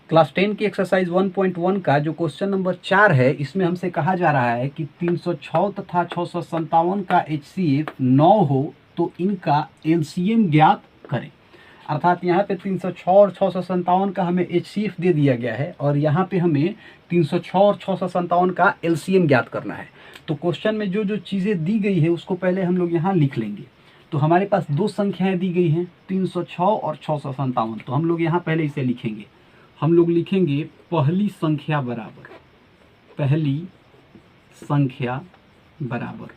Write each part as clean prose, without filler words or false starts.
Class 10 की exercise 1.1 का जो क्वेश्चन नंबर 4 है, इसमें हमसे कहा जा रहा है कि 306 तथा 657 का HCF 9 हो तो इनका LCM ज्ञात करें। अर्थात यहाँ पे 306 और 657 का हमें HCF दे दिया गया है और यहाँ पे हमें 306 और 657 का LCM ज्ञात करना है। तो क्वेश्चन में जो जो चीज़ें दी गई है उसको पहले हम लोग यहाँ लिख लेंगे। तो हमारे पास दो संख्याएं दी गई हैं, 306 और 657। तो हम लोग यहाँ पहले इसे लिखेंगे। हम लोग लिखेंगे पहली संख्या बराबर, पहली संख्या बराबर,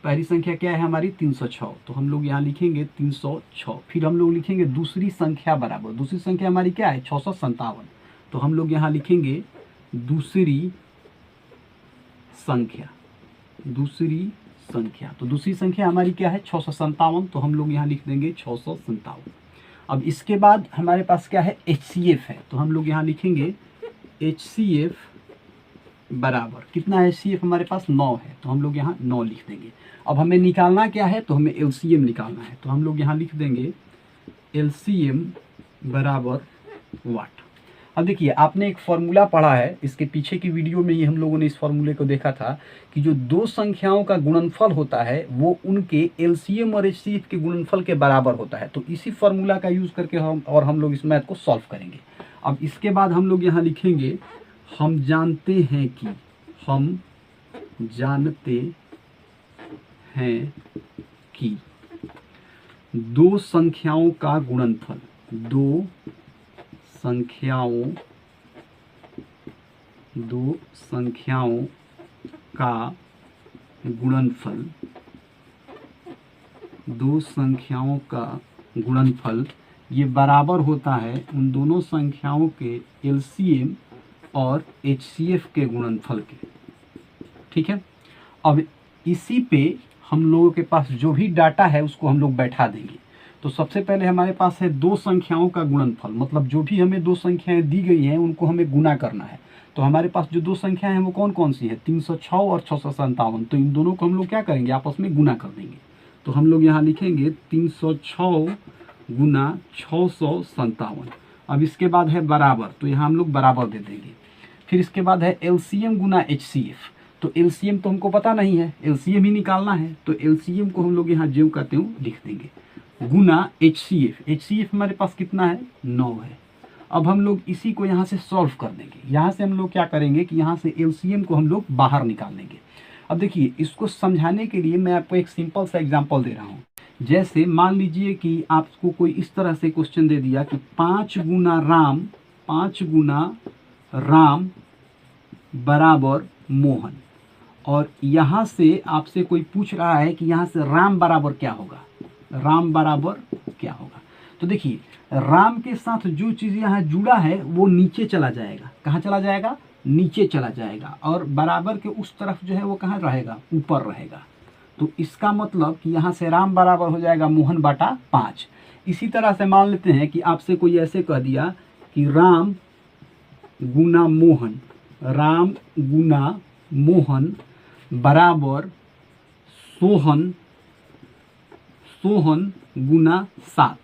पहली संख्या क्या है हमारी 306, तो हम लोग यहाँ लिखेंगे 306। फिर हम लोग लिखेंगे दूसरी संख्या बराबर, दूसरी संख्या हमारी क्या है 657, तो हम लोग यहाँ लिखेंगे दूसरी संख्या, दूसरी संख्या। तो दूसरी संख्या हमारी क्या है 657, तो हम लोग यहाँ लिख देंगे 657। अब इसके बाद हमारे पास क्या है HCF है, तो हम लोग यहाँ लिखेंगे HCF बराबर, कितना है HCF हमारे पास 9 है, तो हम लोग यहाँ 9 लिख देंगे। अब हमें निकालना क्या है, तो हमें LCM निकालना है, तो हम लोग यहाँ लिख देंगे LCM बराबर वाट। अब देखिए आपने एक फॉर्मूला पढ़ा है, इसके पीछे की वीडियो में ही हम लोगों ने इस फॉर्मूले को देखा था कि जो दो संख्याओं का गुणनफल होता है वो उनके LCM और HCF के गुणनफल के बराबर होता है। तो इसी फॉर्मूला का यूज़ करके हम लोग इस मैथ को सॉल्व करेंगे। अब इसके बाद हम लोग यहाँ लिखेंगे हम जानते हैं कि, हम जानते हैं कि दो संख्याओं का गुणनफल, दो संख्याओं का गुणनफल, दो संख्याओं का गुणनफल ये बराबर होता है उन दोनों संख्याओं के LCM और HCF के गुणनफल के। ठीक है, अब इसी पे हम लोगों के पास जो भी डाटा है उसको हम लोग बैठा देंगे। तो सबसे पहले हमारे पास है दो संख्याओं का गुणनफल, मतलब जो भी हमें दो संख्याएं दी गई हैं उनको हमें गुना करना है। तो हमारे पास जो दो संख्याएं हैं वो कौन कौन सी है 306 और 657, तो इन दोनों को हम लोग क्या करेंगे आपस में गुना कर देंगे। तो हम लोग यहाँ लिखेंगे 306 गुना 657। अब इसके बाद है बराबर, तो यहाँ हम लोग बराबर दे देंगे। फिर इसके बाद है LCM गुना HCF, तो LCM तो हमको पता नहीं है, LCM ही निकालना है, तो LCM को हम लोग यहाँ जो कहते हैं लिख देंगे गुना HCF। HCF हमारे पास कितना है 9 है। अब हम लोग इसी को यहाँ से सॉल्व कर देंगे। यहाँ से हम लोग क्या करेंगे कि यहाँ से LCM को हम लोग बाहर निकाल देंगे। अब देखिए इसको समझाने के लिए मैं आपको एक सिंपल सा एग्जांपल दे रहा हूँ। जैसे मान लीजिए कि आपको कोई इस तरह से क्वेश्चन दे दिया कि 5 गुना राम बराबर मोहन, और यहाँ से आपसे कोई पूछ रहा है कि यहाँ से राम बराबर क्या होगा, राम बराबर क्या होगा। तो देखिए राम के साथ जो चीज़ यहाँ जुड़ा है वो नीचे चला जाएगा। कहाँ चला जाएगा, नीचे चला जाएगा, और बराबर के उस तरफ जो है वो कहाँ रहेगा, ऊपर रहेगा। तो इसका मतलब कि यहाँ से राम बराबर हो जाएगा मोहन बटा 5। इसी तरह से मान लेते हैं कि आपसे कोई ऐसे कह दिया कि राम गुना मोहन, राम गुना मोहन बराबर सोहन गुना 7,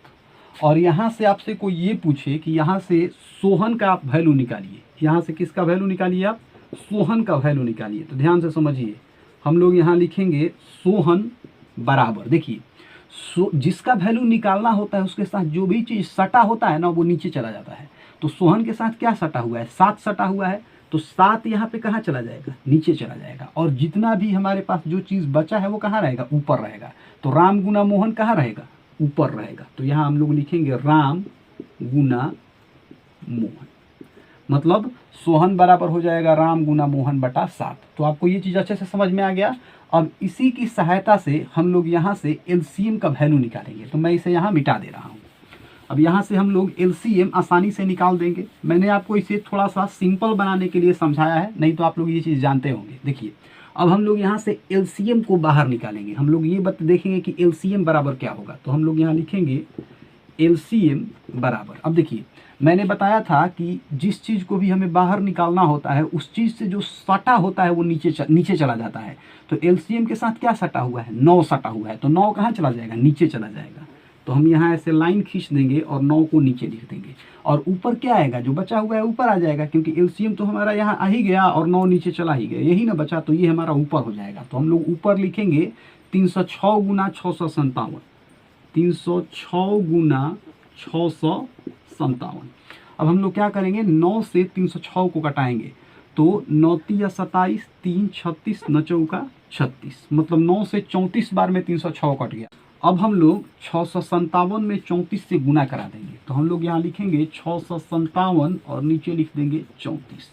और यहाँ से आपसे कोई ये पूछे कि यहाँ से सोहन का आप वैल्यू निकालिए, यहाँ से किसका वैल्यू निकालिए आप, सोहन का वैल्यू निकालिए। तो ध्यान से समझिए, हम लोग यहाँ लिखेंगे सोहन बराबर, देखिए जिसका वैल्यू निकालना होता है उसके साथ जो भी चीज़ सटा होता है ना वो नीचे चला जाता है। तो सोहन के साथ क्या सटा हुआ है, 7 सटा हुआ है, तो 7 यहाँ पे कहाँ चला जाएगा, नीचे चला जाएगा, और जितना भी हमारे पास जो चीज़ बचा है वो कहाँ रहेगा, ऊपर रहेगा। तो राम गुना मोहन कहाँ रहेगा, ऊपर रहेगा। तो यहाँ हम लोग लिखेंगे राम गुना मोहन, मतलब सोहन बराबर हो जाएगा राम गुना मोहन बटा 7। तो आपको ये चीज़ अच्छे से समझ में आ गया। अब इसी की सहायता से हम लोग यहाँ से LCM का वैल्यू निकालेंगे। तो मैं इसे यहाँ मिटा दे रहा हूँ। अब यहाँ से हम लोग LCM आसानी से निकाल देंगे। मैंने आपको इसे थोड़ा सा सिंपल बनाने के लिए समझाया है, नहीं तो आप लोग ये चीज़ जानते होंगे। देखिए अब हम लोग यहाँ से LCM को बाहर निकालेंगे। हम लोग ये देखेंगे कि LCM बराबर क्या होगा। तो हम लोग यहाँ लिखेंगे LCM बराबर, अब देखिए मैंने बताया था कि जिस चीज़ को भी हमें बाहर निकालना होता है उस चीज़ से जो सटा होता है वो नीचे चला जाता है। तो LCM के साथ क्या सटा हुआ है, 9 सटा हुआ है, तो 9 कहाँ चला जाएगा, नीचे चला जाएगा। तो हम यहाँ ऐसे लाइन खींच देंगे और 9 को नीचे लिख देंगे, और ऊपर क्या आएगा, जो बचा हुआ है ऊपर आ जाएगा, क्योंकि एलसीएम तो हमारा यहाँ आ ही गया और 9 नीचे चला ही गया, यही ना बचा, तो ये हमारा ऊपर हो जाएगा। तो हम लोग ऊपर लिखेंगे 306 गुना 657, 306 गुना 657। अब हम लोग क्या करेंगे, 9 से 306 को घटाएंगे, तो 9 तिया 27, 3 36, 9 चौका 36, मतलब 9 से 34 बार में 306 कट गया। अब हम लोग 657 में 34 से गुना करा देंगे, तो हम लोग यहाँ लिखेंगे 657 और नीचे लिख देंगे 34।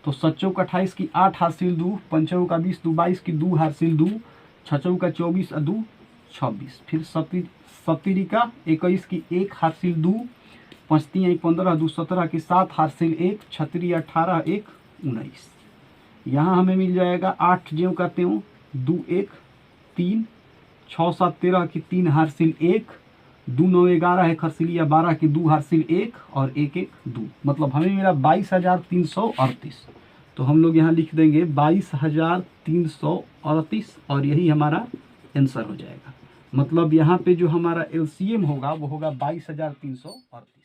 तो 7 चौका 28 की 8 हासिल 2, 5 चौका 20 2 22 की 2 हासिल 2, 6 चौका 24 2 26, फिर 17 का 21 की 1 हासिल 2, 5 3 15 2 17 की 7 हासिल 1, 6 18 1 19। यहाँ हमें मिल जाएगा 8 ज्यों का त्यों 2 1 3, 6 7 13 की 3 हासिल 1, 2 9 11 है खरसिलिया 12 की 2 हासिल 1 और 1 1 2, मतलब हमें मिला 22,338। तो हम लोग यहाँ लिख देंगे 22,338 और यही हमारा आंसर हो जाएगा। मतलब यहाँ पे जो हमारा एलसीएम होगा वो होगा 22,338।